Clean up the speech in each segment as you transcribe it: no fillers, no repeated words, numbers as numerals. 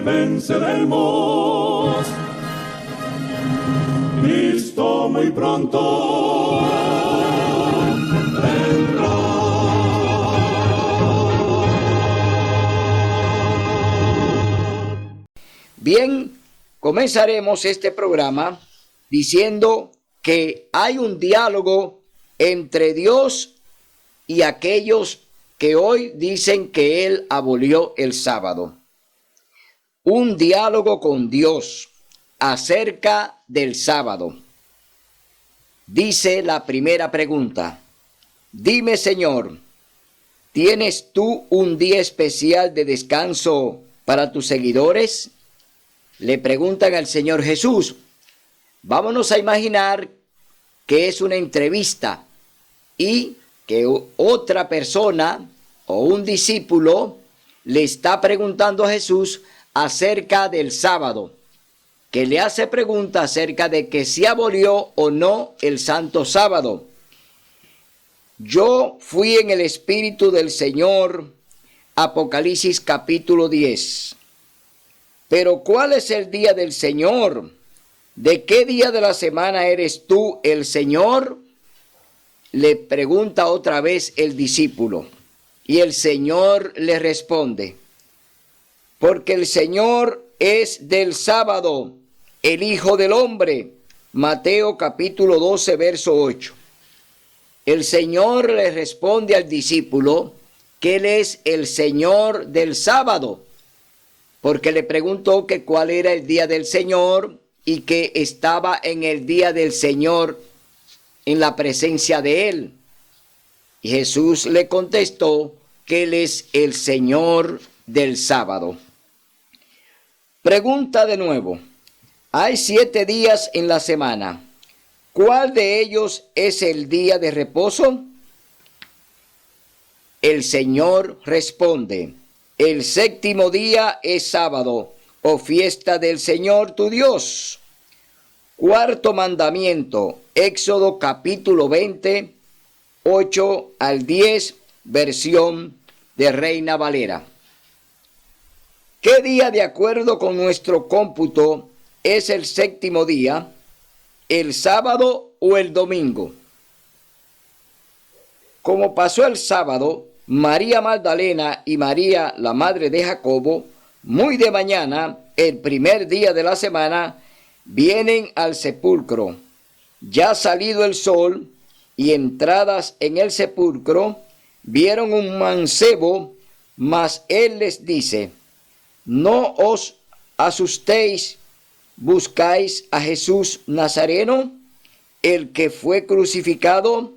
venceremos. Cristo muy pronto vendrá. Bien, comenzaremos este programa diciendo que hay un diálogo entre Dios y aquellos que hoy dicen que Él abolió el sábado. Un diálogo con Dios acerca del sábado. Dice la primera pregunta: dime, Señor, ¿tienes tú un día especial de descanso para tus seguidores? Le preguntan al Señor Jesús. Vámonos a imaginar que es una entrevista y que otra persona o un discípulo le está preguntando a Jesús acerca del sábado, que le hace pregunta acerca de que si abolió o no el santo sábado. Yo fui en el Espíritu del Señor, Apocalipsis capítulo 10. Pero ¿cuál es el día del Señor? ¿De qué día de la semana eres tú el Señor? Le pregunta otra vez el discípulo. Y el Señor le responde: porque el Señor es del sábado, el Hijo del Hombre. Mateo capítulo 12, verso 8. El Señor le responde al discípulo que Él es el Señor del sábado, porque le preguntó que cuál era el día del Señor y que estaba en el día del Señor en la presencia de Él. Y Jesús le contestó que Él es el Señor del sábado. Pregunta de nuevo: hay 7 días en la semana. ¿Cuál de ellos es el día de reposo? El Señor responde: el 7º día es sábado, o fiesta del Señor tu Dios. 4º mandamiento, Éxodo capítulo 20, 8 al 10, versión de Reina Valera. ¿Qué día, de acuerdo con nuestro cómputo, es el 7º día? ¿El sábado o el domingo? Como pasó el sábado, María Magdalena y María, la madre de Jacobo, muy de mañana, el primer día de la semana, vienen al sepulcro. Ya salido el sol y entradas en el sepulcro, vieron un mancebo, mas él les dice: no os asustéis, buscáis a Jesús Nazareno, el que fue crucificado,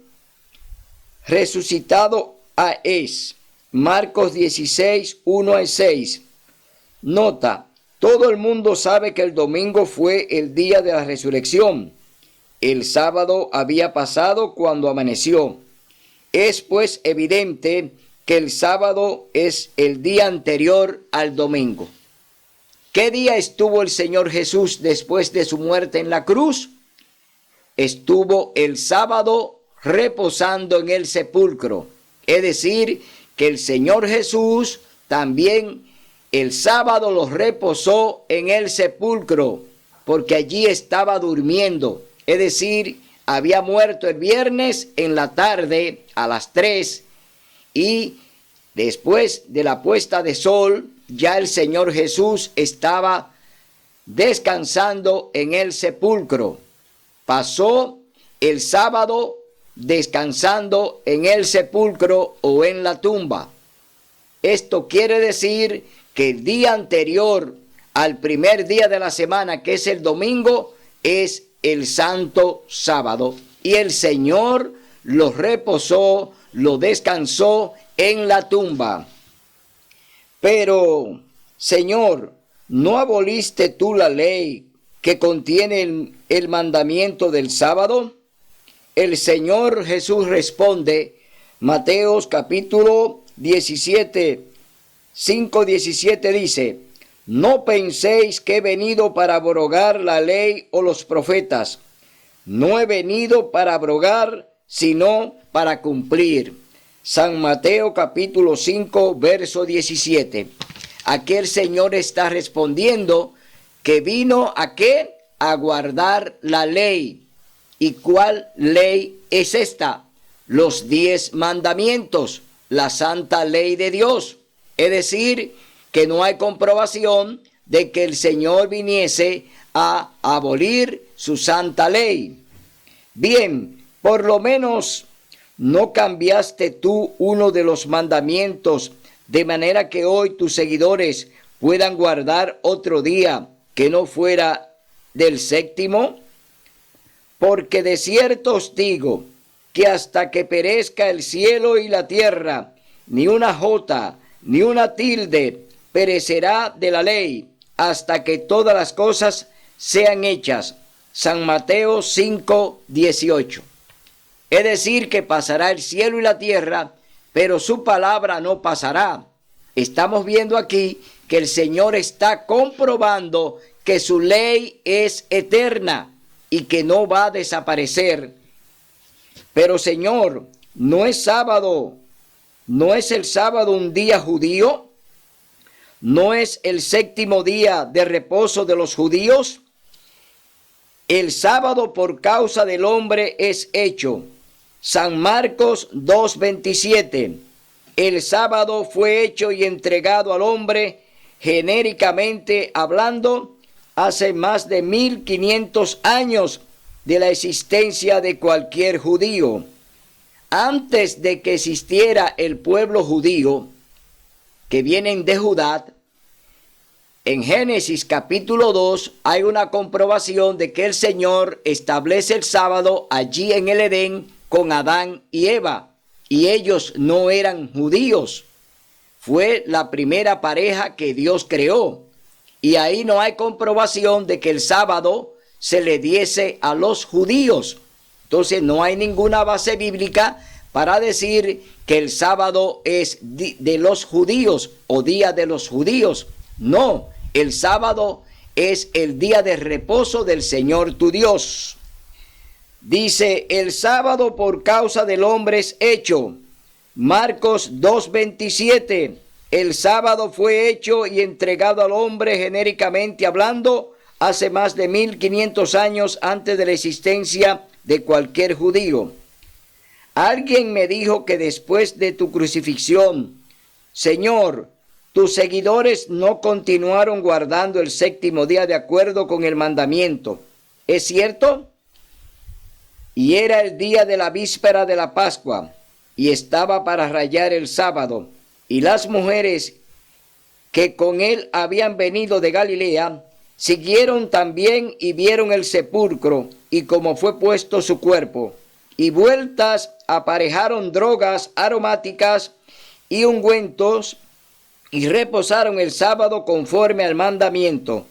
resucitado es. Marcos 16, 1 al 6. Nota: todo el mundo sabe que el domingo fue el día de la resurrección. El sábado había pasado cuando amaneció. Es pues evidente que el sábado es el día anterior al domingo. ¿Qué día estuvo el Señor Jesús después de su muerte en la cruz? Estuvo el sábado reposando en el sepulcro. Es decir, que el Señor Jesús también el sábado lo reposó en el sepulcro, porque allí estaba durmiendo. Es decir, había muerto el viernes en la tarde a las 3, y después de la puesta de sol, ya el Señor Jesús estaba descansando en el sepulcro. Pasó el sábado descansando en el sepulcro o en la tumba. Esto quiere decir que el día anterior al primer día de la semana, que es el domingo, es el santo sábado. Y el Señor lo reposó, lo descansó en la tumba. Pero, Señor, ¿no aboliste tú la ley que contiene el mandamiento del sábado? El Señor Jesús responde, Mateos capítulo 17, 5:17 dice: no penséis que he venido para abrogar la ley o los profetas. No he venido para abrogar, sino para cumplir. San Mateo capítulo 5, verso 17. Aquí el Señor está respondiendo que vino ¿a qué? A guardar la ley. ¿Y cuál ley es esta? Los 10 mandamientos, la santa ley de Dios. Es decir, que no hay comprobación de que el Señor viniese a abolir su santa ley. Bien, por lo menos no cambiaste tú uno de los mandamientos, de manera que hoy tus seguidores puedan guardar otro día que no fuera del séptimo. Porque de cierto os digo que hasta que perezca el cielo y la tierra, ni una jota, ni una tilde perecerá de la ley, hasta que todas las cosas sean hechas. San Mateo 5:18. Es decir, que pasará el cielo y la tierra, pero su palabra no pasará. Estamos viendo aquí que el Señor está comprobando que su ley es eterna y que no va a desaparecer. Pero Señor, ¿no es sábado? ¿No es el sábado un día judío? ¿No es el séptimo día de reposo de los judíos? El sábado por causa del hombre es hecho. San Marcos 2:27. El sábado fue hecho y entregado al hombre, genéricamente hablando, hace más de 1500 años de la existencia de cualquier judío. Antes de que existiera el pueblo judío, que vienen de Judá, en Génesis capítulo 2 hay una comprobación de que el Señor establece el sábado allí en el Edén con Adán y Eva, y ellos no eran judíos. Fue la primera pareja que Dios creó, y ahí no hay comprobación de que el sábado se le diese a los judíos. Entonces no hay ninguna base bíblica para decir que el sábado es de los judíos o día de los judíos. No, el sábado es el día de reposo del Señor tu Dios. Dice, el sábado por causa del hombre es hecho. Marcos 2:27. El sábado fue hecho y entregado al hombre, genéricamente hablando, hace más de 1500 años antes de la existencia de cualquier judío. Alguien me dijo que después de tu crucifixión, Señor, tus seguidores no continuaron guardando el séptimo día de acuerdo con el mandamiento. ¿Es cierto? Y era el día de la víspera de la Pascua, y estaba para rayar el sábado. Y las mujeres que con él habían venido de Galilea, siguieron también y vieron el sepulcro, y cómo fue puesto su cuerpo. Y vueltas aparejaron drogas aromáticas y ungüentos, y reposaron el sábado conforme al mandamiento.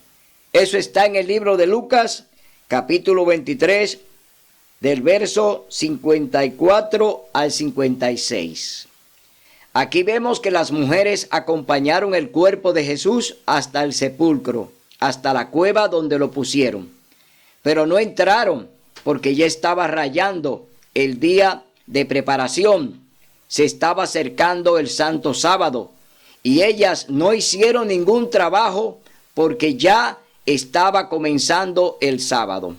Eso está en el libro de Lucas, capítulo 23, del verso 54 al 56. Aquí vemos que las mujeres acompañaron el cuerpo de Jesús hasta el sepulcro, hasta la cueva donde lo pusieron. Pero no entraron porque ya estaba rayando el día de preparación. Se estaba acercando el santo sábado y ellas no hicieron ningún trabajo porque ya estaba comenzando el sábado.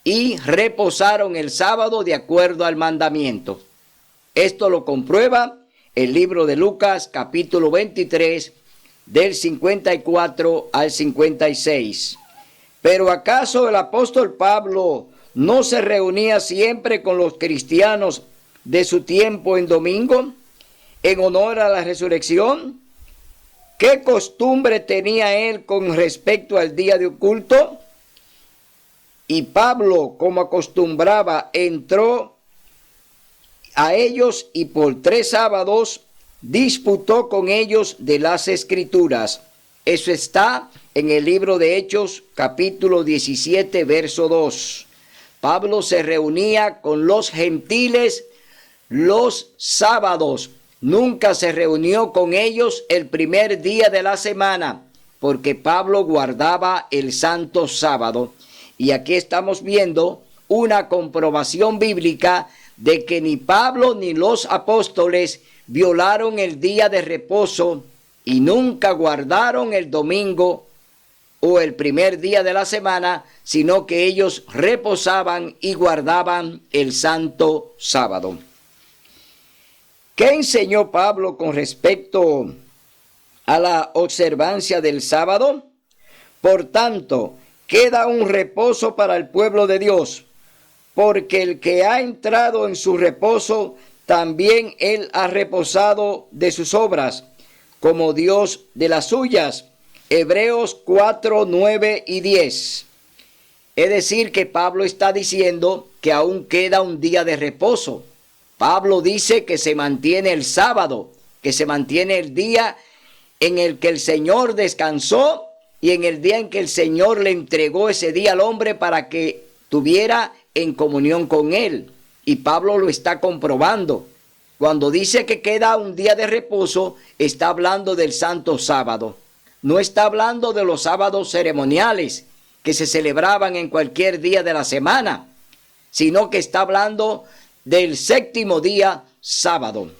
Y reposaron el sábado de acuerdo al mandamiento. Esto lo comprueba el libro de Lucas, capítulo 23, del 54 al 56. Pero ¿acaso el apóstol Pablo no se reunía siempre con los cristianos de su tiempo en domingo, en honor a la resurrección? ¿Qué costumbre tenía él con respecto al día de culto? Y Pablo, como acostumbraba, entró a ellos y por 3 sábados disputó con ellos de las Escrituras. Eso está en el libro de Hechos, capítulo 17, verso 2. Pablo se reunía con los gentiles los sábados. Nunca se reunió con ellos el primer día de la semana, porque Pablo guardaba el santo sábado. Y aquí estamos viendo una comprobación bíblica de que ni Pablo ni los apóstoles violaron el día de reposo y nunca guardaron el domingo o el primer día de la semana, sino que ellos reposaban y guardaban el santo sábado. ¿Qué enseñó Pablo con respecto a la observancia del sábado? Por tanto, queda un reposo para el pueblo de Dios, porque el que ha entrado en su reposo, también él ha reposado de sus obras, como Dios de las suyas. Hebreos 4, 9 y 10. Es decir, que Pablo está diciendo que aún queda un día de reposo. Pablo dice que se mantiene el sábado, que se mantiene el día en el que el Señor descansó y en el día en que el Señor le entregó ese día al hombre para que tuviera en comunión con él. Y Pablo lo está comprobando. Cuando dice que queda un día de reposo, está hablando del santo sábado. No está hablando de los sábados ceremoniales que se celebraban en cualquier día de la semana, sino que está hablando del séptimo día, sábado.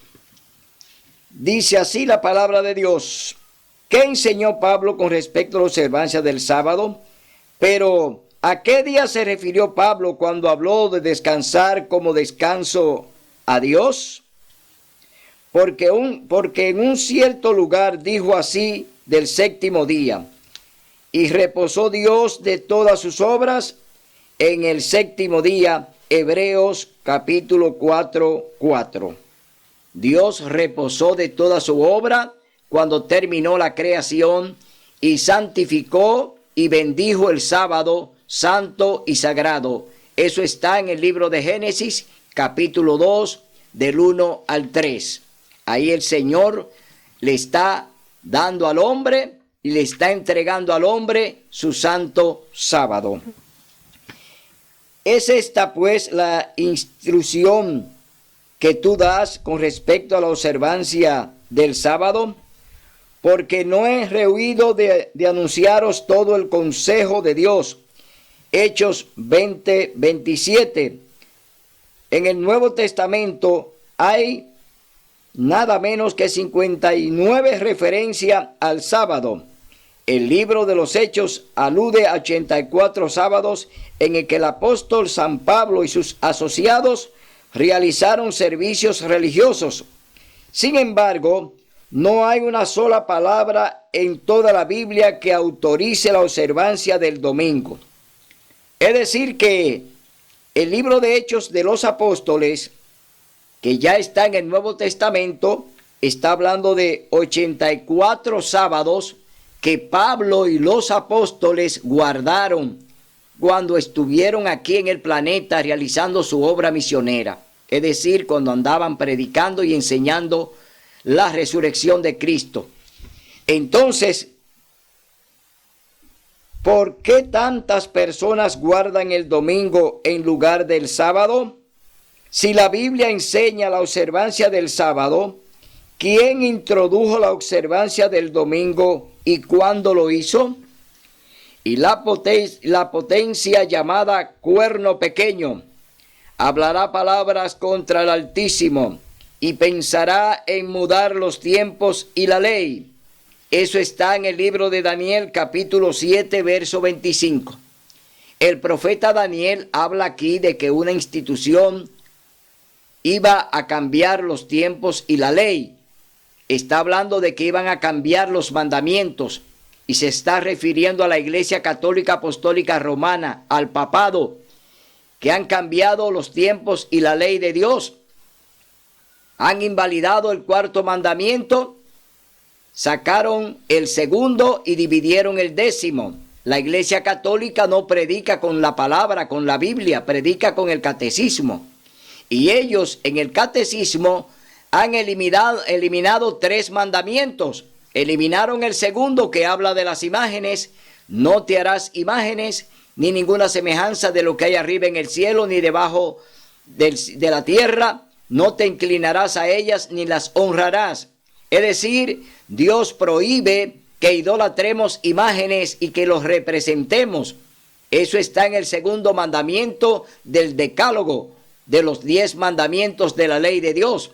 Dice así la palabra de Dios. ¿Qué enseñó Pablo con respecto a la observancia del sábado? Pero, ¿a qué día se refirió Pablo cuando habló de descansar como descanso a Dios? Porque en un cierto lugar dijo así del séptimo día, y reposó Dios de todas sus obras en el séptimo día. Hebreos capítulo 4, 4. Dios reposó de toda su obra cuando terminó la creación y santificó y bendijo el sábado santo y sagrado. Eso está en el libro de Génesis capítulo 2 del 1 al 3. Ahí el Señor le está dando al hombre y le está entregando al hombre su santo sábado. ¿Es esta pues la instrucción que tú das con respecto a la observancia del sábado? Porque no he rehuido de anunciaros todo el consejo de Dios. Hechos 20, 27. En el Nuevo Testamento hay nada menos que 59 referencias al sábado. El libro de los Hechos alude a 84 sábados en el que el apóstol San Pablo y sus asociados realizaron servicios religiosos. Sin embargo, no hay una sola palabra en toda la Biblia que autorice la observancia del domingo. Es decir que el libro de Hechos de los Apóstoles, que ya está en el Nuevo Testamento, está hablando de 84 sábados que Pablo y los apóstoles guardaron cuando estuvieron aquí en el planeta realizando su obra misionera. Es decir, cuando andaban predicando y enseñando la resurrección de Cristo. Entonces, ¿por qué tantas personas guardan el domingo en lugar del sábado? Si la Biblia enseña la observancia del sábado, ¿quién introdujo la observancia del domingo y cuándo lo hizo? Y la potencia llamada cuerno pequeño hablará palabras contra el Altísimo y pensará en mudar los tiempos y la ley. Eso está en el libro de Daniel capítulo 7 verso 25. El profeta Daniel habla aquí de que una institución iba a cambiar los tiempos y la ley. Está hablando de que iban a cambiar los mandamientos y se está refiriendo a la Iglesia Católica Apostólica Romana, al papado, que han cambiado los tiempos y la ley de Dios. Han invalidado el cuarto mandamiento, sacaron el segundo y dividieron el décimo. La Iglesia Católica no predica con la palabra, con la Biblia, predica con el catecismo. Y ellos en el catecismo han eliminado 3 mandamientos. Eliminaron el segundo, que habla de las imágenes. No te harás imágenes ni ninguna semejanza de lo que hay arriba en el cielo ni debajo de la tierra. No te inclinarás a ellas ni las honrarás. Es decir, Dios prohíbe que idolatremos imágenes y que los representemos. Eso está en el segundo mandamiento del Decálogo, de los 10 mandamientos de la ley de Dios.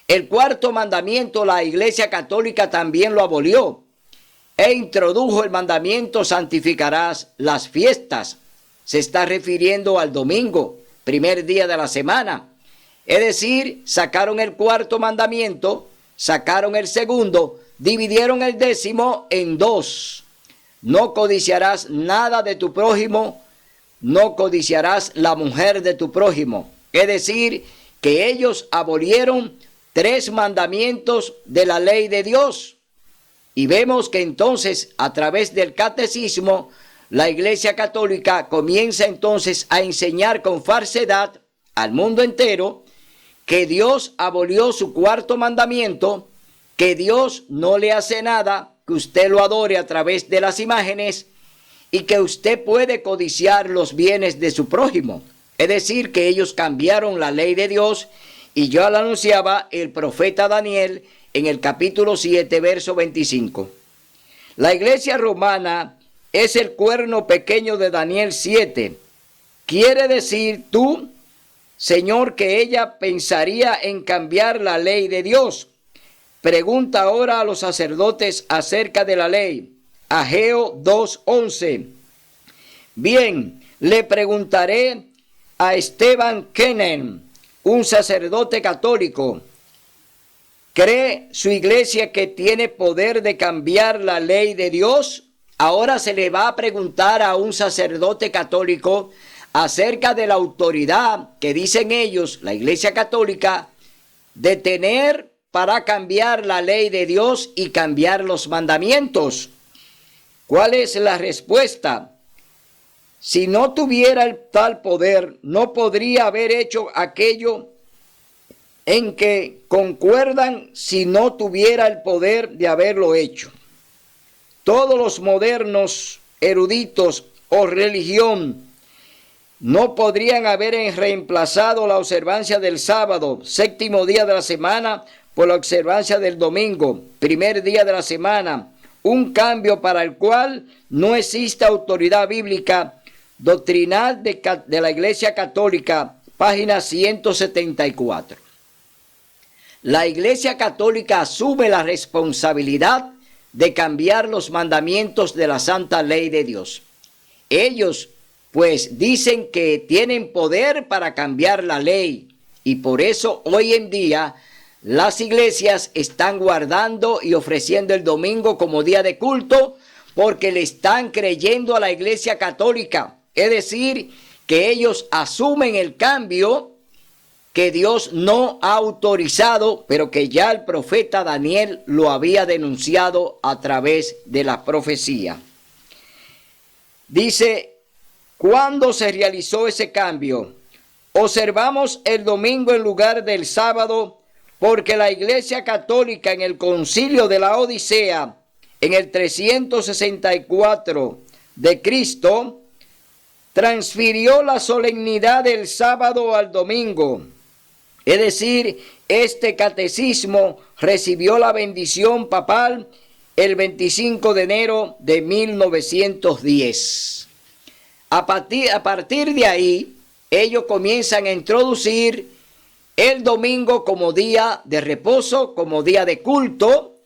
El cuarto mandamiento la Iglesia Católica también lo abolió e introdujo el mandamiento santificarás las fiestas. Se está refiriendo al domingo, primer día de la semana. Es decir, sacaron el cuarto mandamiento, sacaron el segundo, dividieron el 10º en 2. No codiciarás nada de tu prójimo, no codiciarás la mujer de tu prójimo. Es decir, que ellos abolieron 3 mandamientos de la ley de Dios. Y vemos que entonces, a través del catecismo, la Iglesia Católica comienza entonces a enseñar con falsedad al mundo entero que Dios abolió su cuarto mandamiento, que Dios no le hace nada, que usted lo adore a través de las imágenes y que usted puede codiciar los bienes de su prójimo. Es decir, que ellos cambiaron la ley de Dios y ya lo anunciaba el profeta Daniel en el capítulo 7, verso 25. La iglesia romana es el cuerno pequeño de Daniel 7. Quiere decir tú, Señor, que ella pensaría en cambiar la ley de Dios. Pregunta ahora a los sacerdotes acerca de la ley. Ageo 2:11. Bien, le preguntaré a Esteban Kenen, un sacerdote católico. ¿Cree su iglesia que tiene poder de cambiar la ley de Dios? Ahora se le va a preguntar a un sacerdote católico acerca de la autoridad que dicen ellos, la Iglesia Católica, de tener para cambiar la ley de Dios y cambiar los mandamientos. ¿Cuál es la respuesta? Si no tuviera el tal poder, no podría haber hecho aquello en que concuerdan si no tuviera el poder de haberlo hecho. Todos los modernos eruditos o religión no podrían haber reemplazado la observancia del sábado, séptimo día de la semana, por la observancia del domingo, primer día de la semana, un cambio para el cual no existe autoridad bíblica doctrinal de la Iglesia Católica, página 174. La Iglesia Católica asume la responsabilidad de cambiar los mandamientos de la santa ley de Dios. Ellos, pues, dicen que tienen poder para cambiar la ley y por eso hoy en día las iglesias están guardando y ofreciendo el domingo como día de culto porque le están creyendo a la Iglesia Católica. Es decir, que ellos asumen el cambio que Dios no ha autorizado, pero que ya el profeta Daniel lo había denunciado a través de la profecía. Dice, ¿cuándo se realizó ese cambio? Observamos el domingo en lugar del sábado, porque la Iglesia Católica en el Concilio de la Odisea, en el 364 de Cristo, transfirió la solemnidad del sábado al domingo. Es decir, este catecismo recibió la bendición papal el 25 de enero de 1910. A partir de ahí, ellos comienzan a introducir el domingo como día de reposo, como día de culto,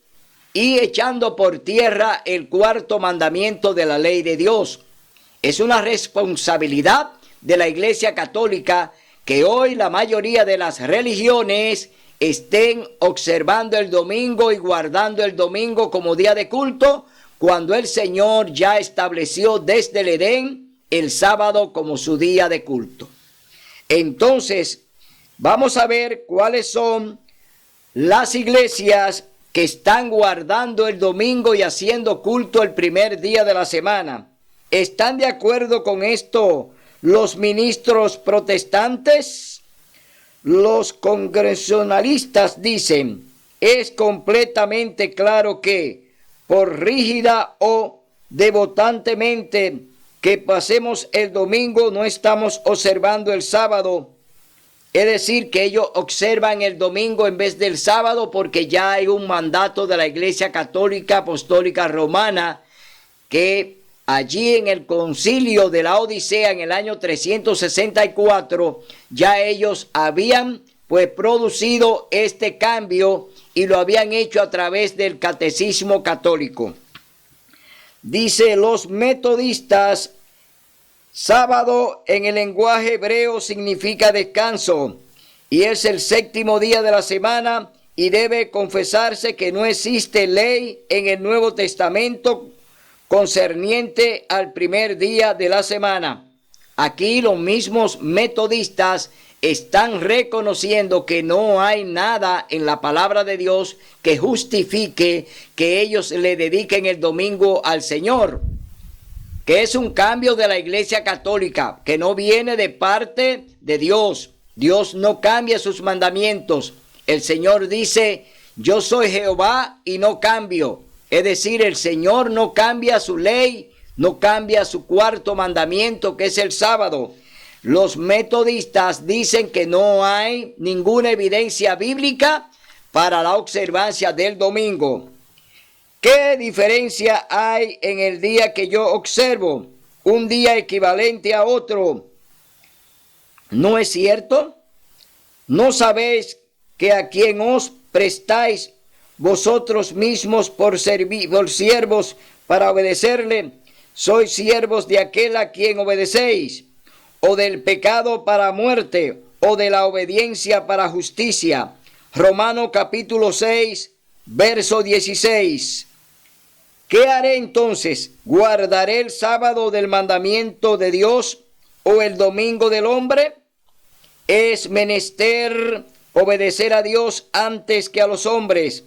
y echando por tierra el cuarto mandamiento de la ley de Dios. Es una responsabilidad de la Iglesia Católica que hoy la mayoría de las religiones estén observando el domingo y guardando el domingo como día de culto, cuando el Señor ya estableció desde el Edén el sábado como su día de culto. Entonces, vamos a ver cuáles son las iglesias que están guardando el domingo y haciendo culto el primer día de la semana. ¿Están de acuerdo con esto los ministros protestantes? Los congresionalistas dicen, es completamente claro que, por rígida o devotantemente que pasemos el domingo, no estamos observando el sábado. Es decir, que ellos observan el domingo en vez del sábado porque ya hay un mandato de la Iglesia Católica Apostólica Romana que allí en el Concilio de la Odisea en el año 364 ya ellos habían pues producido este cambio y lo habían hecho a través del catecismo católico. Dice, los metodistas, sábado en el lenguaje hebreo significa descanso y es el séptimo día de la semana y debe confesarse que no existe ley en el Nuevo Testamento concerniente al primer día de la semana. Aquí los mismos metodistas están reconociendo que no hay nada en la palabra de Dios que justifique que ellos le dediquen el domingo al Señor, que es un cambio de la Iglesia Católica, que no viene de parte de Dios. Dios no cambia sus mandamientos. El Señor dice, yo soy Jehová y no cambio. Es decir, el Señor no cambia su ley, no cambia su cuarto mandamiento, que es el sábado. Los metodistas dicen que no hay ninguna evidencia bíblica para la observancia del domingo. ¿Qué diferencia hay en el día que yo observo? Un día equivalente a otro. ¿No es cierto? ¿No sabéis que a quien os prestáis vosotros mismos por siervos para obedecerle, sois siervos de aquel a quien obedecéis, o del pecado para muerte, o de la obediencia para justicia? Romanos capítulo 6, verso 16. ¿Qué haré entonces? ¿Guardaré el sábado del mandamiento de Dios o el domingo del hombre? Es menester obedecer a Dios antes que a los hombres.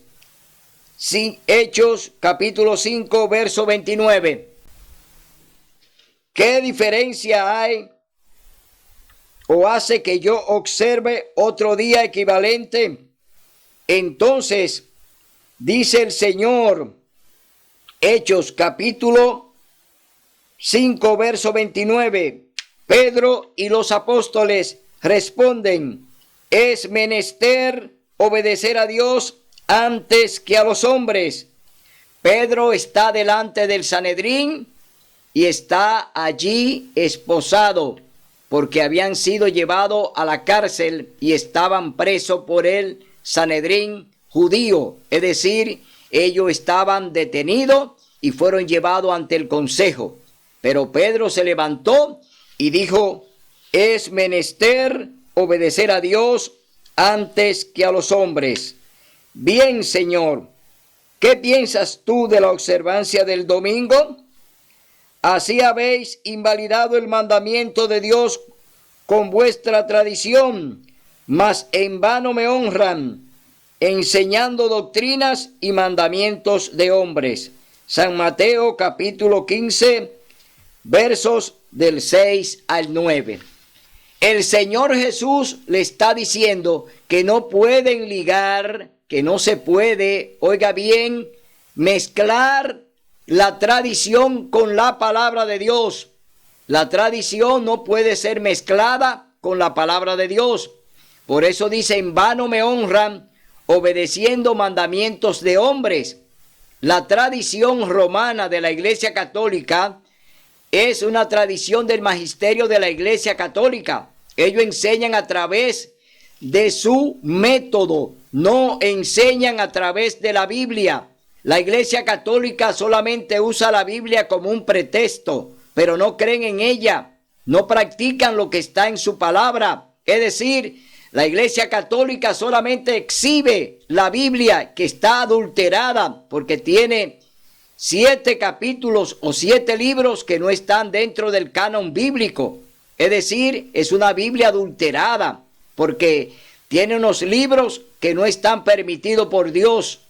Sí, Hechos capítulo 5, verso 29. ¿Qué diferencia hay o hace que yo observe otro día equivalente? Entonces, dice el Señor, Hechos capítulo 5, verso 29, Pedro y los apóstoles responden, es menester obedecer a Dios antes que a los hombres. Pedro está delante del Sanedrín y está allí esposado porque habían sido llevados a la cárcel y estaban presos por el Sanedrín judío, es decir, ellos estaban detenidos y fueron llevados ante el consejo. Pero Pedro se levantó y dijo, es menester obedecer a Dios antes que a los hombres. Bien, Señor, ¿qué piensas tú de la observancia del domingo? Así habéis invalidado el mandamiento de Dios con vuestra tradición, mas en vano me honran, enseñando doctrinas y mandamientos de hombres. San Mateo capítulo 15, versos del 6 al 9. El Señor Jesús le está diciendo que no pueden ligar, que no se puede, oiga bien, mezclar la tradición con la palabra de Dios. La tradición no puede ser mezclada con la palabra de Dios. Por eso dice, en vano me honran, obedeciendo mandamientos de hombres. La tradición romana de la Iglesia Católica es una tradición del magisterio de la Iglesia Católica. Ellos enseñan a través de su método, no enseñan a través de la Biblia. La Iglesia Católica solamente usa la Biblia como un pretexto, pero no creen en ella, no practican lo que está en su palabra. Es decir, la Iglesia Católica solamente exhibe la Biblia que está adulterada porque tiene 7 capítulos o 7 libros que no están dentro del canon bíblico. Es decir, es una Biblia adulterada porque tiene unos libros que no están permitidos por Dios.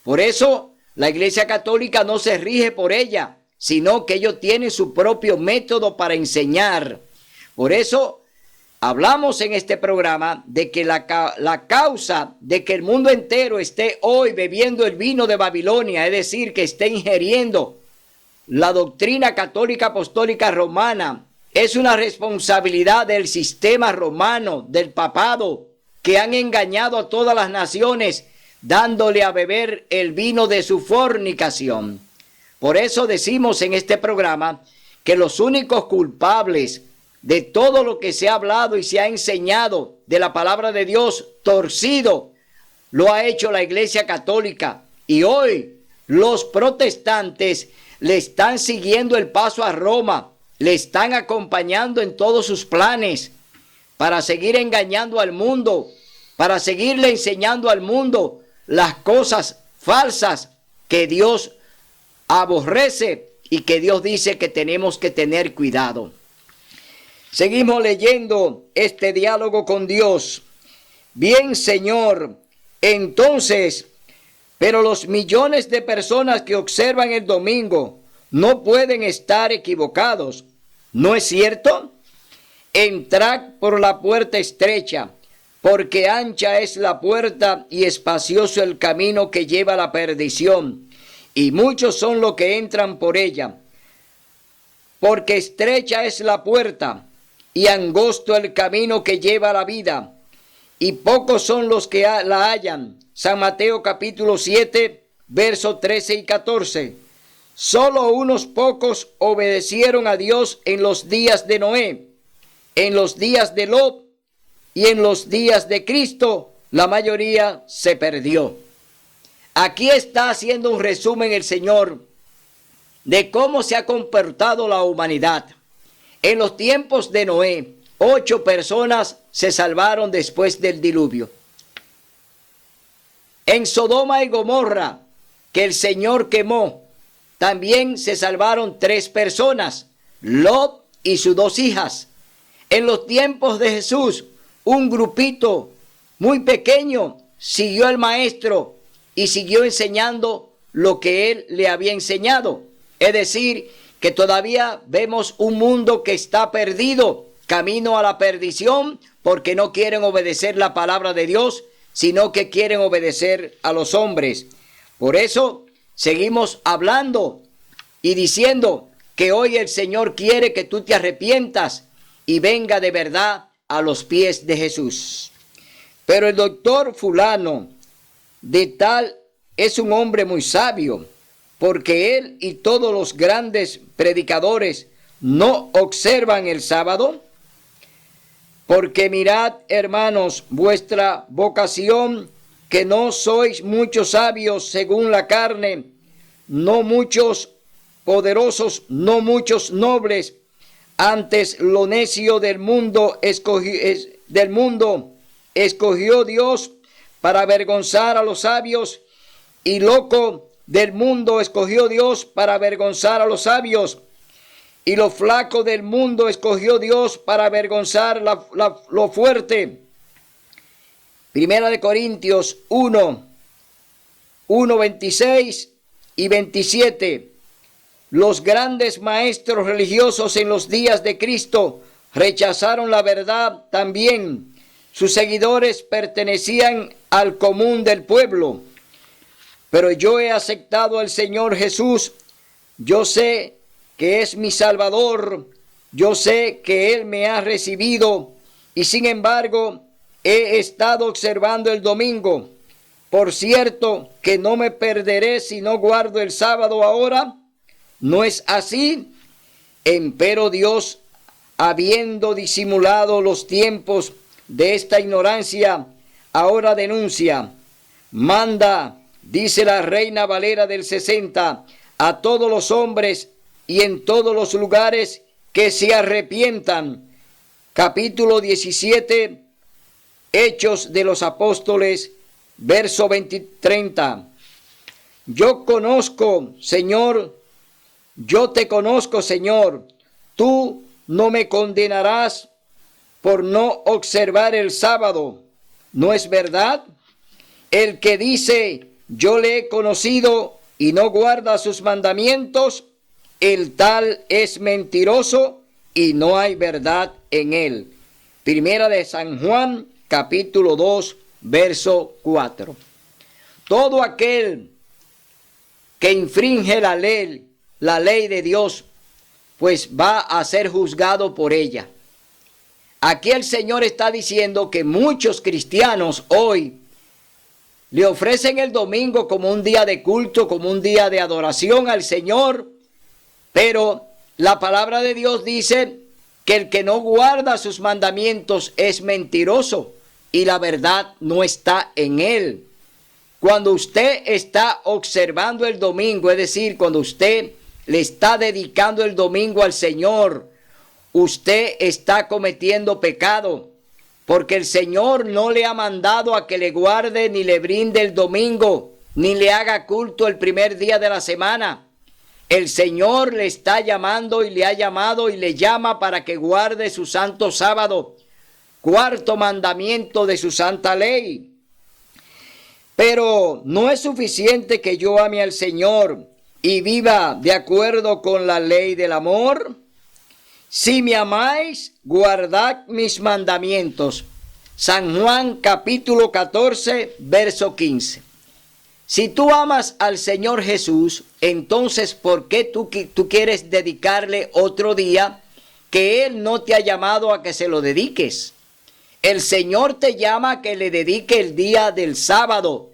Por eso la Iglesia Católica no se rige por ella, sino que ellos tienen su propio método para enseñar. Por eso hablamos en este programa de que la causa de que el mundo entero esté hoy bebiendo el vino de Babilonia, es decir, que esté ingiriendo la doctrina católica apostólica romana, es una responsabilidad del sistema romano, del papado, que han engañado a todas las naciones, dándole a beber el vino de su fornicación. Por eso decimos en este programa que los únicos culpables de todo lo que se ha hablado y se ha enseñado de la palabra de Dios torcido lo ha hecho la Iglesia Católica. Y hoy los protestantes le están siguiendo el paso a Roma, le están acompañando en todos sus planes para seguir engañando al mundo, para seguirle enseñando al mundo las cosas falsas que Dios aborrece y que Dios dice que tenemos que tener cuidado. Seguimos leyendo este diálogo con Dios. Bien, Señor, entonces, pero los millones de personas que observan el domingo no pueden estar equivocados, ¿no es cierto? Entrad por la puerta estrecha, porque ancha es la puerta y espacioso el camino que lleva a la perdición, y muchos son los que entran por ella. Porque estrecha es la puerta y angosto el camino que lleva a la vida, y pocos son los que la hallan. San Mateo capítulo 7, versos 13 y 14. Solo unos pocos obedecieron a Dios en los días de Noé, en los días de Lot y en los días de Cristo. La mayoría se perdió. Aquí está haciendo un resumen el Señor de cómo se ha comportado la humanidad. En los tiempos de Noé, 8 personas se salvaron después del diluvio. En Sodoma y Gomorra, que el Señor quemó, también se salvaron 3 personas, Lot y sus 2 hijas. En los tiempos de Jesús, un grupito muy pequeño siguió al Maestro y siguió enseñando lo que él le había enseñado. Es decir, que todavía vemos un mundo que está perdido, camino a la perdición, porque no quieren obedecer la palabra de Dios, sino que quieren obedecer a los hombres. Por eso seguimos hablando y diciendo que hoy el Señor quiere que tú te arrepientas y venga de verdad a los pies de Jesús. Pero el doctor fulano de tal es un hombre muy sabio, porque él y todos los grandes predicadores no observan el sábado. Porque mirad, hermanos, vuestra vocación, que no sois muchos sabios según la carne, no muchos poderosos, no muchos nobles. Antes lo necio del mundo escogió Dios para avergonzar a los sabios, y loco del mundo escogió Dios para avergonzar a los sabios, y lo flaco del mundo escogió Dios para avergonzar lo fuerte. Primera de Corintios 1, 26 y 27. Los grandes maestros religiosos en los días de Cristo rechazaron la verdad también. Sus seguidores pertenecían al común del pueblo. Pero yo he aceptado al Señor Jesús. Yo sé que es mi Salvador. Yo sé que Él me ha recibido. Y sin embargo, he estado observando el domingo. Por cierto, que no me perderé si no guardo el sábado ahora. ¿No es así? Empero Dios, habiendo disimulado los tiempos de esta ignorancia, ahora denuncia, manda, dice la Reina Valera del 60, a todos los hombres y en todos los lugares que se arrepientan. Capítulo 17, Hechos de los Apóstoles, verso 30. Yo conozco, Señor, yo te conozco, Señor, tú no me condenarás por no observar el sábado, ¿no es verdad? El que dice, yo le he conocido y no guarda sus mandamientos, el tal es mentiroso y no hay verdad en él. Primera de San Juan, capítulo 2, verso 4. Todo aquel que infringe la ley de Dios, pues va a ser juzgado por ella. Aquí el Señor está diciendo que muchos cristianos hoy le ofrecen el domingo como un día de culto, como un día de adoración al Señor, pero la palabra de Dios dice que el que no guarda sus mandamientos es mentiroso. y la verdad no está en él. Cuando usted está observando el domingo, es decir, cuando usted le está dedicando el domingo al Señor, usted está cometiendo pecado, porque el Señor no le ha mandado a que le guarde ni le brinde el domingo, ni le haga culto el primer día de la semana. El Señor le está llamando y le ha llamado y le llama para que guarde su santo sábado, cuarto mandamiento de su santa ley. Pero no es suficiente que yo ame al Señor y viva de acuerdo con la ley del amor. Si me amáis, guardad mis mandamientos. San Juan capítulo 14, verso 15. Si tú amas al Señor Jesús, entonces ¿por qué tú quieres dedicarle otro día que Él no te ha llamado a que se lo dediques? El Señor te llama a que le dedique el día del sábado.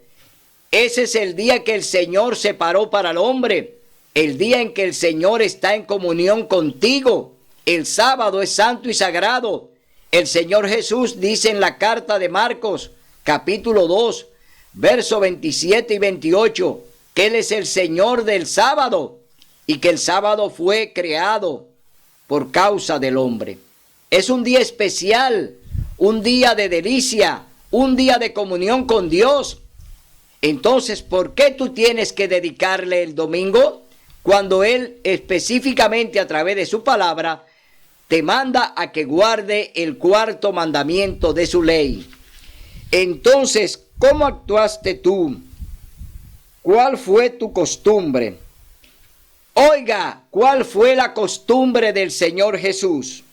Ese es el día que el Señor separó para el hombre, el día en que el Señor está en comunión contigo. El sábado es santo y sagrado. El Señor Jesús dice en la carta de Marcos, capítulo 2, versos 27 y 28, que Él es el Señor del sábado y que el sábado fue creado por causa del hombre. Es un día especial, un día de delicia, un día de comunión con Dios. Entonces, ¿por qué tú tienes que dedicarle el domingo cuando Él específicamente a través de su palabra te manda a que guarde el cuarto mandamiento de su ley? Entonces, ¿cómo actuaste tú? ¿Cuál fue tu costumbre? Oiga, ¿cuál fue la costumbre del Señor Jesús?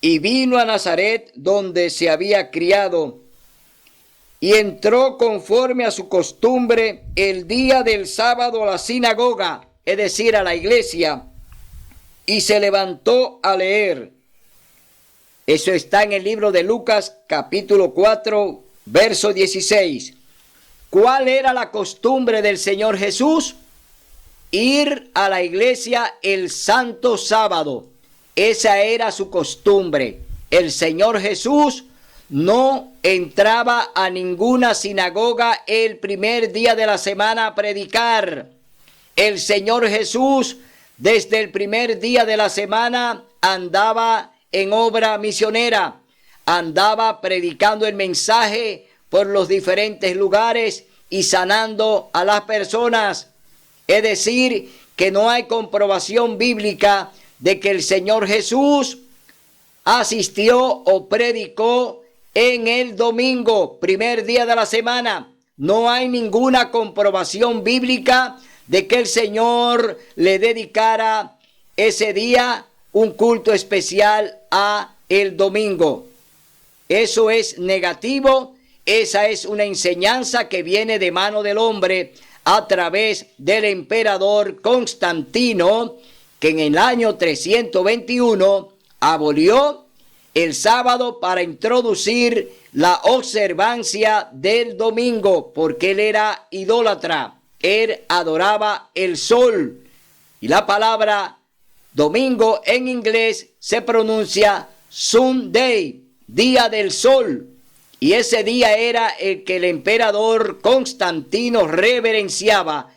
Y vino a Nazaret, donde se había criado, y entró conforme a su costumbre el día del sábado a la sinagoga, es decir, a la iglesia, y se levantó a leer. Eso está en el libro de Lucas, capítulo 4, verso 16. ¿Cuál era la costumbre del Señor Jesús? Ir a la iglesia el santo sábado. Esa era su costumbre. El Señor Jesús no entraba a ninguna sinagoga el primer día de la semana a predicar. El Señor Jesús desde el primer día de la semana andaba en obra misionera, andaba predicando el mensaje por los diferentes lugares y sanando a las personas. Es decir, que no hay comprobación bíblica de que el Señor Jesús asistió o predicó en el domingo, primer día de la semana. No hay ninguna comprobación bíblica de que el Señor le dedicara ese día un culto especial a el domingo. Eso es negativo. Esa es una enseñanza que viene de mano del hombre a través del emperador Constantino, que en el año 321 abolió el sábado para introducir la observancia del domingo, porque él era idólatra, él adoraba el sol. Y la palabra domingo en inglés se pronuncia Sunday, día del sol. Y ese día era el que el emperador Constantino reverenciaba.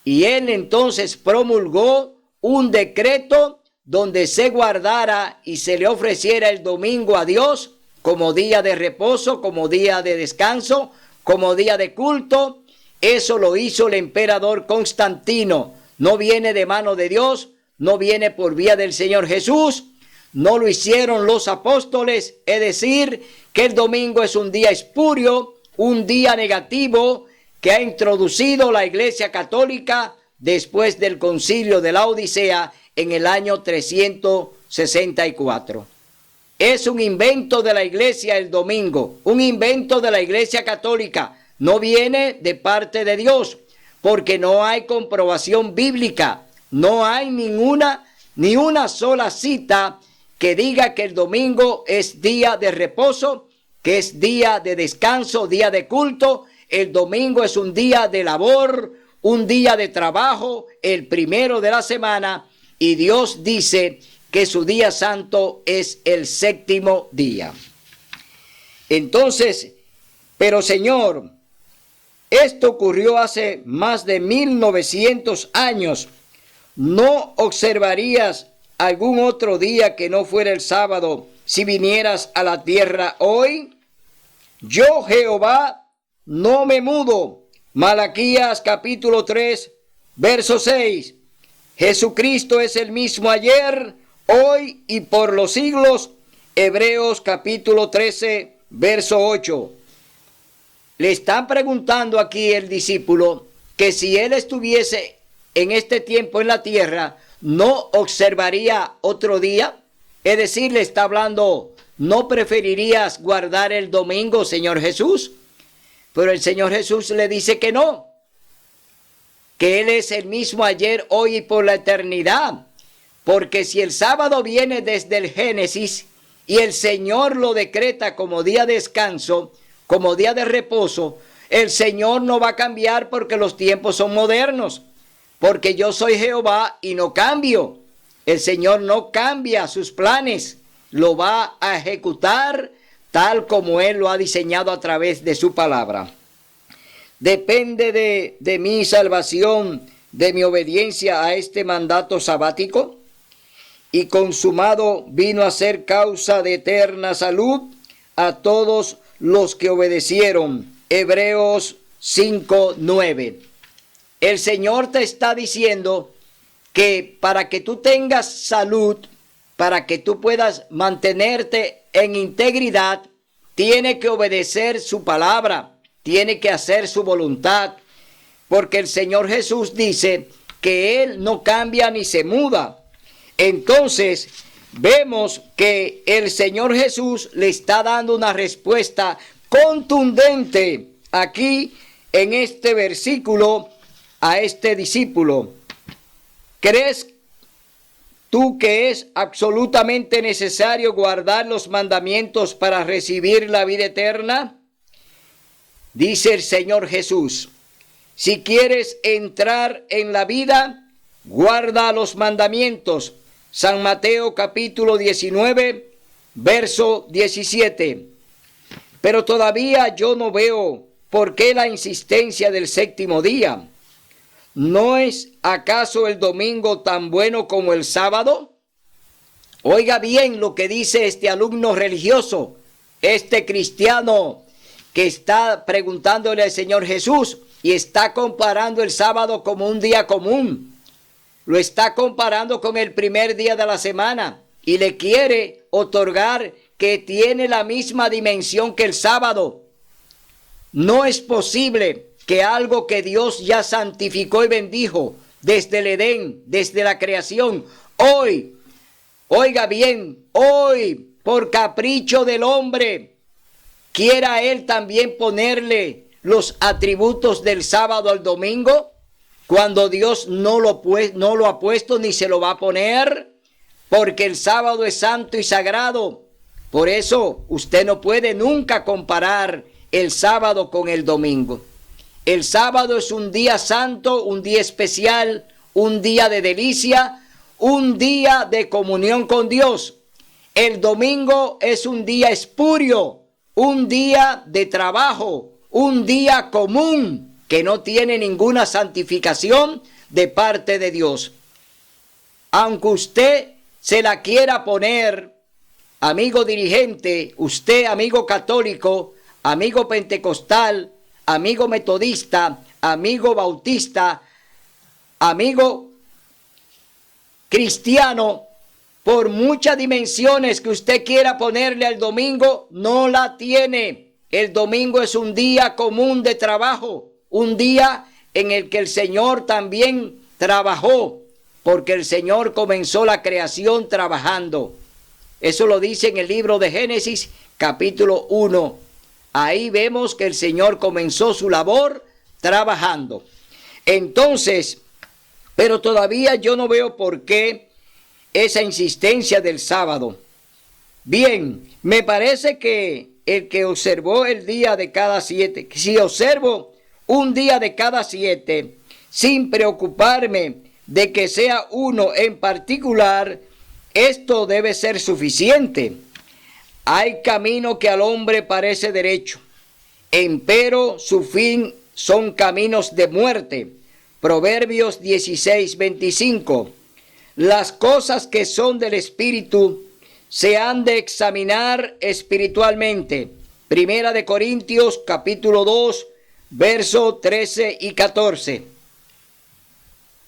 Y él entonces promulgó un decreto donde se guardara y se le ofreciera el domingo a Dios como día de reposo, como día de descanso, como día de culto. Eso lo hizo el emperador Constantino. No viene de mano de Dios, no viene por vía del Señor Jesús. No lo hicieron los apóstoles, es decir, que el domingo es un día espurio, un día negativo que ha introducido la Iglesia Católica después del Concilio de la Odisea en el año 364. Es un invento de la Iglesia el domingo, un invento de la Iglesia Católica. No viene de parte de Dios, porque no hay comprobación bíblica, no hay ni una sola cita que diga que el domingo es día de reposo, que es día de descanso, día de culto. El domingo es un día de labor, un día de trabajo, el primero de la semana, y Dios dice que su día santo es el séptimo día. Entonces, Pero Señor, esto ocurrió hace más de 1900 años. ¿No observarías algún otro día que no fuera el sábado si vinieras a la tierra hoy? Yo, Jehová, no me mudo. Malaquías capítulo 3, verso 6. Jesucristo es el mismo ayer, hoy y por los siglos. Hebreos capítulo 13, verso 8. Le están preguntando aquí el discípulo que si él estuviese en este tiempo en la tierra, ¿no observaría otro día? Es decir, le está hablando, ¿no preferirías guardar el domingo, Señor Jesús? Pero el Señor Jesús le dice que no, que Él es el mismo ayer, hoy y por la eternidad. Porque si el sábado viene desde el Génesis y el Señor lo decreta como día de descanso, como día de reposo, el Señor no va a cambiar porque los tiempos son modernos. Porque yo soy Jehová y no cambio. El Señor no cambia sus planes, lo va a ejecutar tal como Él lo ha diseñado a través de su palabra. ¿Depende de mi salvación, de mi obediencia a este mandato sabático? Y consumado vino a ser causa de eterna salud a todos los que obedecieron. Hebreos 5:9. El Señor te está diciendo que para que tú tengas salud, para que tú puedas mantenerte en integridad, tiene que obedecer su palabra, tiene que hacer su voluntad, porque el Señor Jesús dice que Él no cambia ni se muda. Entonces, vemos que el Señor Jesús le está dando una respuesta contundente aquí en este versículo a este discípulo. ¿Crees tú que es absolutamente necesario guardar los mandamientos para recibir la vida eterna? Dice el Señor Jesús, si quieres entrar en la vida, guarda los mandamientos. San Mateo capítulo 19, verso 17. Pero todavía yo no veo por qué la insistencia del séptimo día. ¿No es acaso el domingo tan bueno como el sábado? Oiga bien lo que dice este alumno religioso, este cristiano que está preguntándole al Señor Jesús y está comparando el sábado como un día común. Lo está comparando con el primer día de la semana y le quiere otorgar que tiene la misma dimensión que el sábado. No es posible que algo que Dios ya santificó y bendijo desde el Edén, desde la creación, hoy, oiga bien, hoy, por capricho del hombre, quiera él también ponerle los atributos del sábado al domingo, cuando Dios no lo ha puesto ni se lo va a poner, porque el sábado es santo y sagrado. Por eso usted no puede nunca comparar el sábado con el domingo. El sábado es un día santo, un día especial, un día de delicia, un día de comunión con Dios. El domingo es un día espurio, un día de trabajo, un día común que no tiene ninguna santificación de parte de Dios. Aunque usted se la quiera poner, amigo dirigente, usted amigo católico, amigo pentecostal, amigo metodista, amigo bautista, amigo cristiano, por muchas dimensiones que usted quiera ponerle al domingo, no la tiene. El domingo es un día común de trabajo, un día en el que el Señor también trabajó, porque el Señor comenzó la creación trabajando. Eso lo dice en el libro de Génesis, capítulo 1. Ahí vemos que el Señor comenzó su labor trabajando. Entonces, pero todavía yo no veo por qué esa insistencia del sábado. Bien, me parece que el que observó el día de cada 7, si observo un día de cada 7, sin preocuparme de que sea uno en particular, esto debe ser suficiente. Hay camino que al hombre parece derecho, empero su fin son caminos de muerte. Proverbios 16:25. Las cosas que son del Espíritu se han de examinar espiritualmente. Primera de Corintios capítulo 2, versos 13 y 14.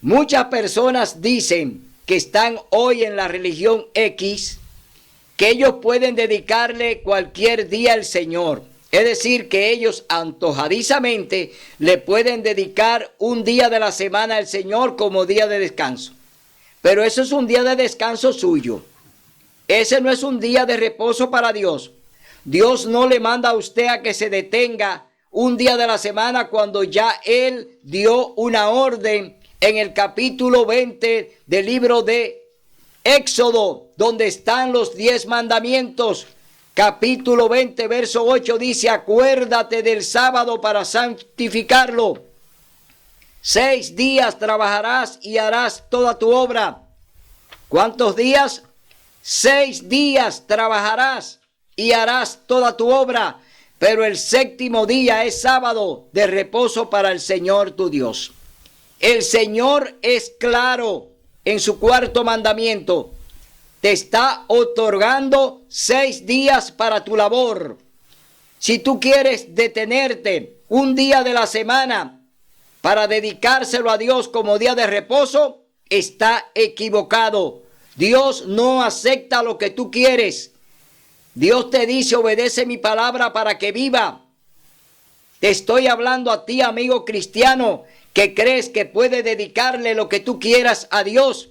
Muchas personas dicen que están hoy en la religión X, que ellos pueden dedicarle cualquier día al Señor. Es decir, que ellos antojadizamente le pueden dedicar un día de la semana al Señor como día de descanso. Pero eso es un día de descanso suyo. Ese no es un día de reposo para Dios. Dios no le manda a usted a que se detenga un día de la semana cuando ya Él dio una orden en el capítulo 20 del libro de Éxodo, donde están los 10 mandamientos. Capítulo 20, verso 8 dice: acuérdate del sábado para santificarlo. 6 días trabajarás y harás toda tu obra. ¿Cuántos días? 6 días trabajarás y harás toda tu obra, pero el 7º día es sábado de reposo para el Señor tu Dios. El Señor es claro en su 4º mandamiento. Te está otorgando 6 días para tu labor. Si tú quieres detenerte un día de la semana para dedicárselo a Dios como día de reposo, está equivocado. Dios no acepta lo que tú quieres. Dios te dice: obedece mi palabra para que viva. Te estoy hablando a ti, amigo cristiano, que crees que puedes dedicarle lo que tú quieras a Dios.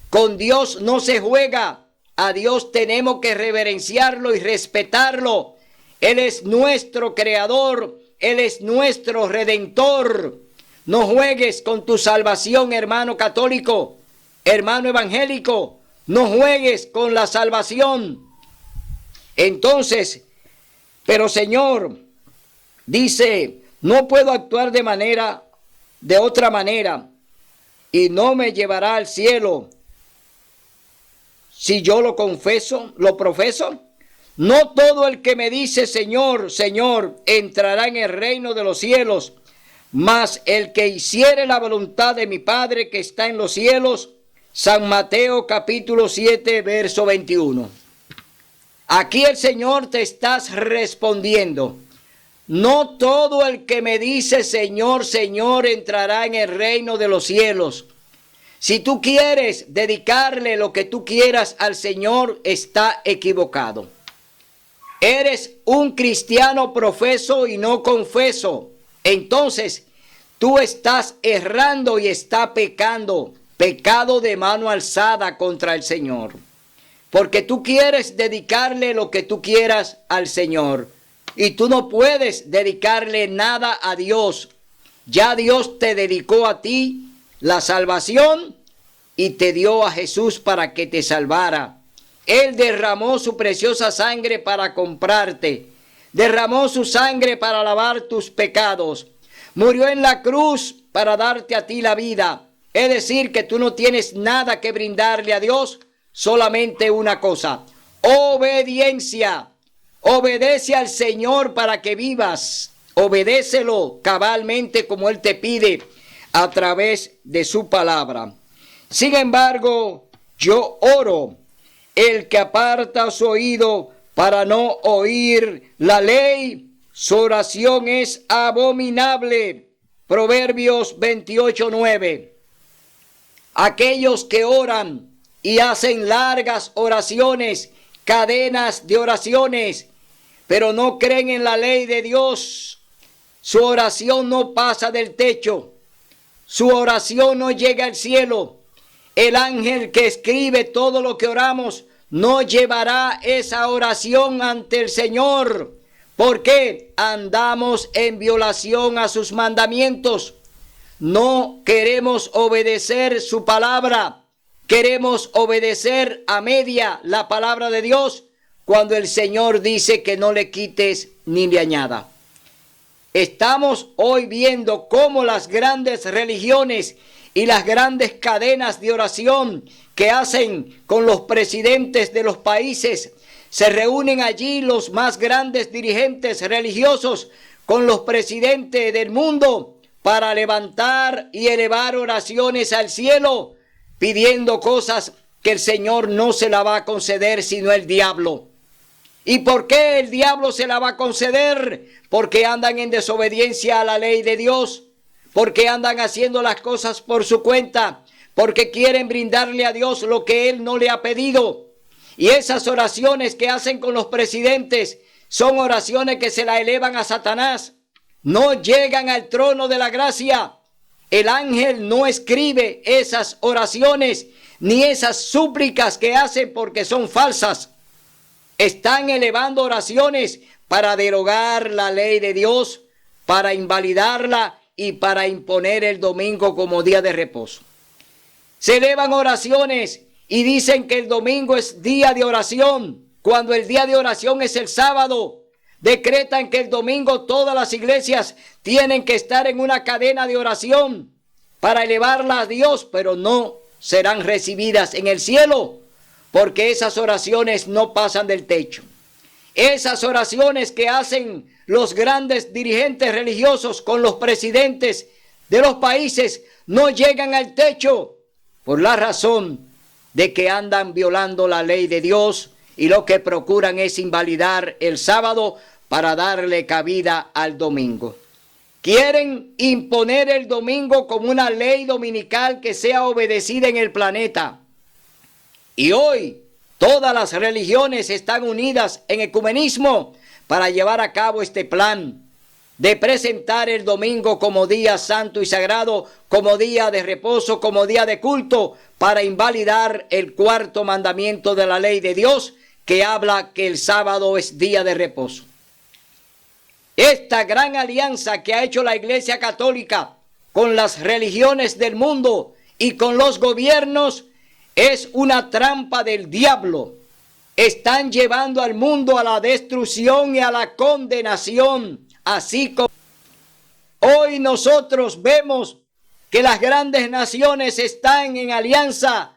Con Dios no se juega. A Dios tenemos que reverenciarlo y respetarlo. Él es nuestro creador. Él es nuestro redentor. No juegues con tu salvación, hermano católico, hermano evangélico. No juegues con la salvación. Entonces, pero Señor, dice, no puedo actuar de otra manera, y no me llevará al cielo si yo lo confeso, lo profeso. No todo el que me dice Señor, Señor, entrará en el reino de los cielos, mas el que hiciere la voluntad de mi Padre que está en los cielos. San Mateo capítulo 7, verso 21. Aquí el Señor te está respondiendo: no todo el que me dice Señor, Señor entrará en el reino de los cielos. Si tú quieres dedicarle lo que tú quieras al Señor, está equivocado. Eres un cristiano profeso y no confeso. Entonces, tú estás errando y estás pecando. Pecado de mano alzada contra el Señor. Porque tú quieres dedicarle lo que tú quieras al Señor. Y tú no puedes dedicarle nada a Dios. Ya Dios te dedicó a ti la salvación y te dio a Jesús para que te salvara. Él derramó su preciosa sangre para comprarte. Derramó su sangre para lavar tus pecados. Murió en la cruz para darte a ti la vida. Es decir, que tú no tienes nada que brindarle a Dios, solamente una cosa: obediencia. Obedece al Señor para que vivas. Obedécelo cabalmente como Él te pide a través de su palabra. Sin embargo, yo oro: el que aparta su oído para no oír la ley, su oración es abominable. Proverbios 28:9. Aquellos que oran y hacen largas oraciones, cadenas de oraciones, pero no creen en la ley de Dios, su oración no pasa del techo, su oración no llega al cielo. El ángel que escribe todo lo que oramos no llevará esa oración ante el Señor, porque andamos en violación a sus mandamientos. No queremos obedecer su palabra. Queremos obedecer a media la palabra de Dios cuando el Señor dice que no le quites ni le añada. Estamos hoy viendo cómo las grandes religiones y las grandes cadenas de oración que hacen con los presidentes de los países, se reúnen allí los más grandes dirigentes religiosos con los presidentes del mundo para levantar y elevar oraciones al cielo, pidiendo cosas que el Señor no se la va a conceder sino el diablo. ¿Y por qué el diablo se la va a conceder? Porque andan en desobediencia a la ley de Dios, porque andan haciendo las cosas por su cuenta, porque quieren brindarle a Dios lo que Él no le ha pedido. Y esas oraciones que hacen con los presidentes son oraciones que se la elevan a Satanás. No llegan al trono de la gracia. El ángel no escribe esas oraciones ni esas súplicas que hacen porque son falsas. Están elevando oraciones para derogar la ley de Dios, para invalidarla y para imponer el domingo como día de reposo. Se elevan oraciones y dicen que el domingo es día de oración, cuando el día de oración es el sábado. Decretan que el domingo todas las iglesias tienen que estar en una cadena de oración para elevarla a Dios, pero no serán recibidas en el cielo, porque esas oraciones no pasan del techo. Esas oraciones que hacen los grandes dirigentes religiosos con los presidentes de los países no llegan al techo, por la razón de que andan violando la ley de Dios y lo que procuran es invalidar el sábado para darle cabida al domingo. Quieren imponer el domingo como una ley dominical que sea obedecida en el planeta. Y hoy todas las religiones están unidas en ecumenismo para llevar a cabo este plan de presentar el domingo como día santo y sagrado, como día de reposo, como día de culto, para invalidar el cuarto mandamiento de la ley de Dios, que habla que el sábado es día de reposo. Esta gran alianza que ha hecho la Iglesia Católica con las religiones del mundo y con los gobiernos es una trampa del diablo. Están llevando al mundo a la destrucción y a la condenación. Así como hoy nosotros vemos que las grandes naciones están en alianza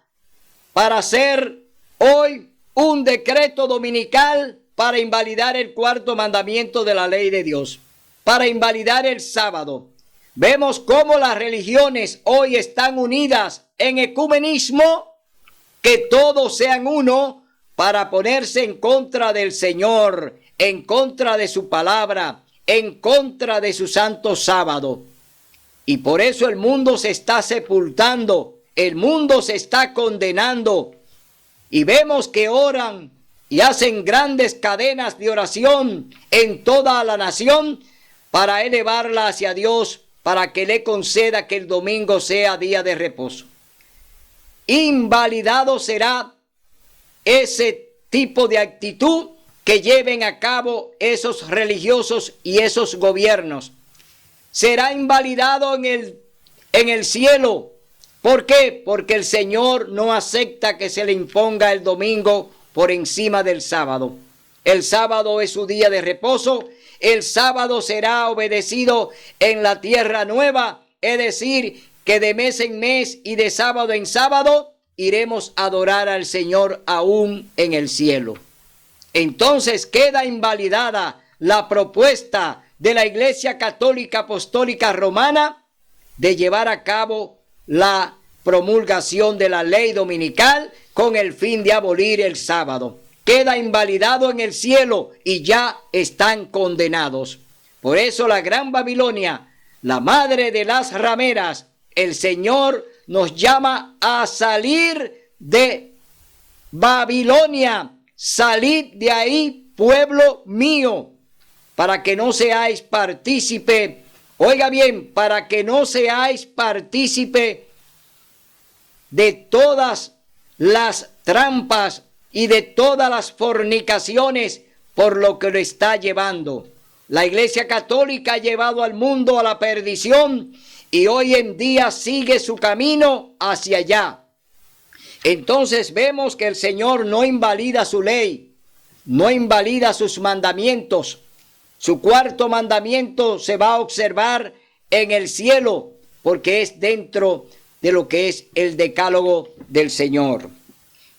para hacer hoy un decreto dominical para invalidar el cuarto mandamiento de la ley de Dios, para invalidar el sábado. Vemos cómo las religiones hoy están unidas en ecumenismo, que todos sean uno para ponerse en contra del Señor, en contra de su palabra, en contra de su santo sábado. Y por eso el mundo se está sepultando, el mundo se está condenando. Y vemos que oran y hacen grandes cadenas de oración en toda la nación para elevarla hacia Dios, para que le conceda que el domingo sea día de reposo. Invalidado será ese tipo de actitud que lleven a cabo esos religiosos y esos gobiernos. Será invalidado en el cielo. ¿Por qué? Porque el Señor no acepta que se le imponga el domingo por encima del sábado. El sábado es su día de reposo. El sábado será obedecido en la tierra nueva, es decir, que de mes en mes y de sábado en sábado iremos a adorar al Señor aún en el cielo. Entonces queda invalidada la propuesta de la Iglesia Católica Apostólica Romana de llevar a cabo la promulgación de la ley dominical con el fin de abolir el sábado. Queda invalidado en el cielo y ya están condenados. Por eso la Gran Babilonia, la madre de las rameras, el Señor nos llama a salir de Babilonia. Salid de ahí, pueblo mío, para que no seáis partícipe. Oiga bien, para que no seáis partícipe de todas las trampas y de todas las fornicaciones por lo que lo está llevando. La Iglesia Católica ha llevado al mundo a la perdición y hoy en día sigue su camino hacia allá. Entonces vemos que el Señor no invalida su ley, no invalida sus mandamientos. Su cuarto mandamiento se va a observar en el cielo porque es dentro de lo que es el decálogo del Señor.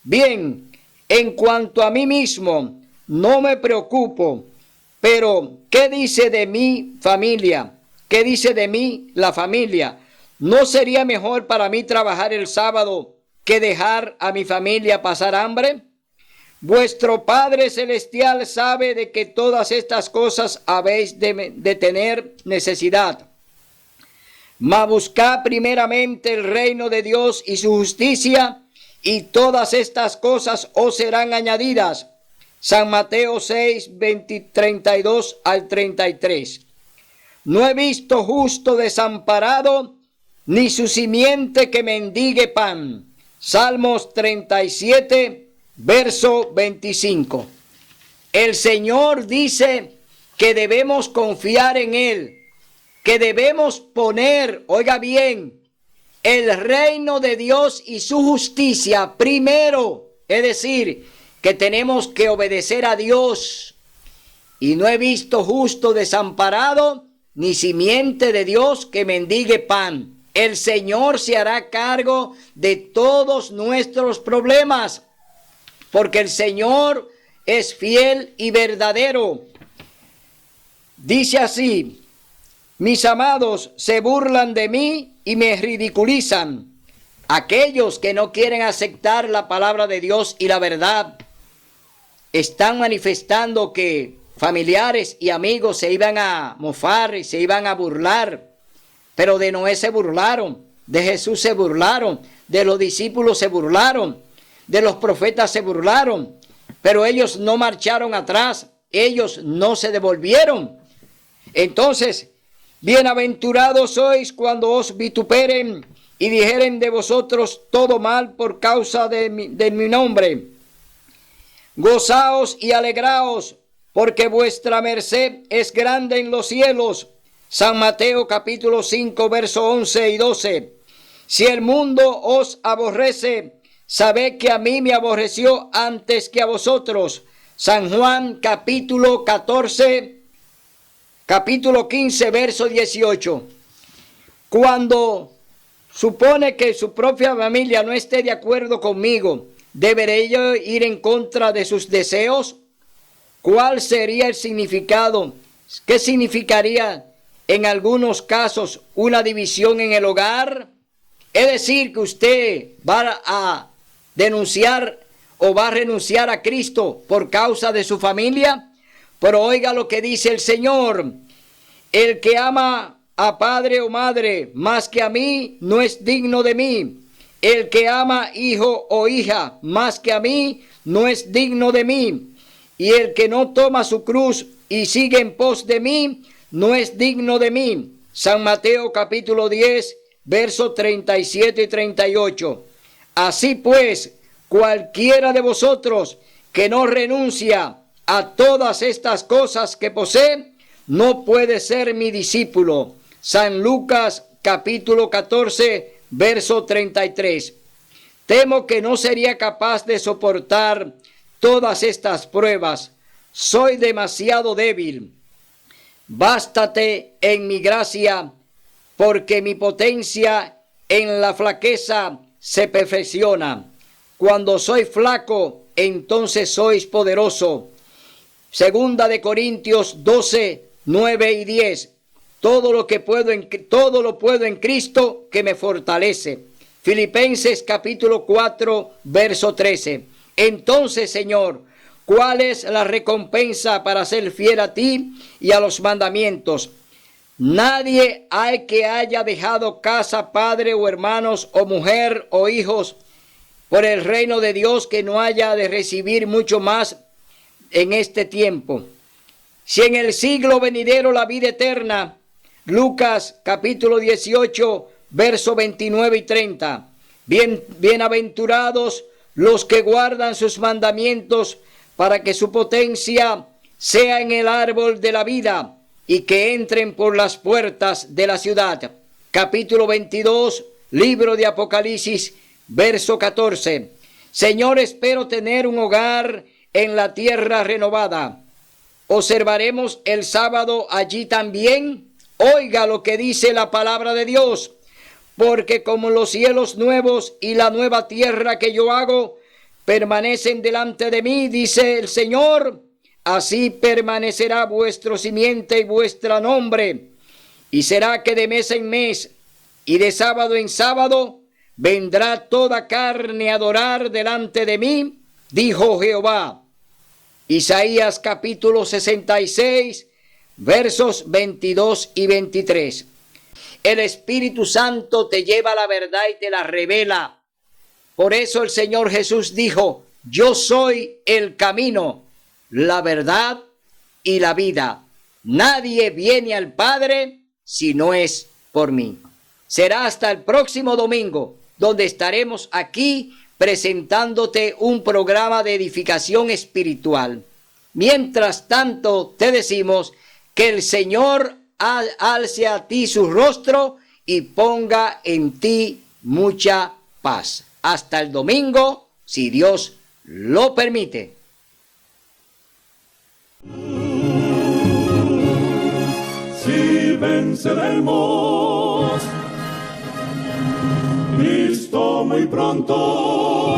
Bien, en cuanto a mí mismo, no me preocupo Pero, ¿qué dice de mi familia? ¿Qué dice de mí la familia? ¿No sería mejor para mí trabajar el sábado que dejar a mi familia pasar hambre? Vuestro Padre Celestial sabe de que todas estas cosas habéis de tener necesidad. Mas buscad primeramente el reino de Dios y su justicia, y todas estas cosas os serán añadidas. San Mateo 6, 32 al 33. No he visto justo desamparado, ni su simiente que mendigue pan. Salmos 37, verso 25. El Señor dice que debemos confiar en Él, que debemos poner, oiga bien, el reino de Dios y su justicia primero. Es decir, que tenemos que obedecer a Dios. Y no he visto justo desamparado, ni simiente de Dios que mendigue pan. El Señor se hará cargo de todos nuestros problemas, porque el Señor es fiel y verdadero. Dice así: mis amados se burlan de mí y me ridiculizan. Aquellos que no quieren aceptar la palabra de Dios y la verdad están manifestando que familiares y amigos se iban a mofar y se iban a burlar. Pero de Noé se burlaron, de Jesús se burlaron, de los discípulos se burlaron, de los profetas se burlaron. Pero ellos no marcharon atrás, ellos no se devolvieron. Entonces, bienaventurados sois cuando os vituperen y dijeren de vosotros todo mal por causa de mi nombre. Gozaos y alegraos, porque vuestra merced es grande en los cielos. San Mateo capítulo 5, verso 11 y 12. Si el mundo os aborrece, sabed que a mí me aborreció antes que a vosotros. San Juan capítulo 14, capítulo 15, verso 18. Cuando supone que su propia familia no esté de acuerdo conmigo, ¿deberé yo ir en contra de sus deseos? ¿Cuál sería el significado? ¿Qué significaría en algunos casos una división en el hogar? Es decir, que usted va a denunciar o va a renunciar a Cristo por causa de su familia. Pero oiga lo que dice el Señor: el que ama a padre o madre más que a mí no es digno de mí. El que ama hijo o hija más que a mí no es digno de mí. Y el que no toma su cruz y sigue en pos de mí no es digno de mí. San Mateo capítulo 10, versos 37 y 38. Así pues, cualquiera de vosotros que no renuncia a todas estas cosas que posee, no puede ser mi discípulo. San Lucas capítulo 14, verso 33. Temo que no sería capaz de soportar todas estas pruebas. Soy demasiado débil. Bástate en mi gracia, porque mi potencia en la flaqueza se perfecciona. Cuando soy flaco, entonces sois poderoso. Segunda de Corintios 12, 9 y 10. Todo lo puedo en Cristo que me fortalece. Filipenses capítulo 4, verso 13. Entonces, Señor, ¿cuál es la recompensa para ser fiel a ti y a los mandamientos? Nadie hay que haya dejado casa, padre o hermanos o mujer o hijos por el reino de Dios que no haya de recibir mucho más en este tiempo. Si en el siglo venidero la vida eterna, Lucas capítulo 18, verso 29 y 30. Bienaventurados los que guardan sus mandamientos, para que su potencia sea en el árbol de la vida y que entren por las puertas de la ciudad. Capítulo 22, libro de Apocalipsis, verso 14. Señor, espero tener un hogar en la tierra renovada. ¿Observaremos el sábado allí también? Oiga lo que dice la palabra de Dios. Porque como los cielos nuevos y la nueva tierra que yo hago permanecen delante de mí, dice el Señor, así permanecerá vuestro simiente y vuestro nombre. Y será que de mes en mes y de sábado en sábado vendrá toda carne a adorar delante de mí, dijo Jehová. Isaías capítulo 66, versos 22 y 23. El Espíritu Santo te lleva a la verdad y te la revela. Por eso el Señor Jesús dijo: yo soy el camino, la verdad y la vida. Nadie viene al Padre si no es por mí. Será hasta el próximo domingo, donde estaremos aquí presentándote un programa de edificación espiritual. Mientras tanto, te decimos que el Señor alce a ti su rostro y ponga en ti mucha paz. Hasta el domingo, si Dios lo permite. Si venceremos, Cristo muy pronto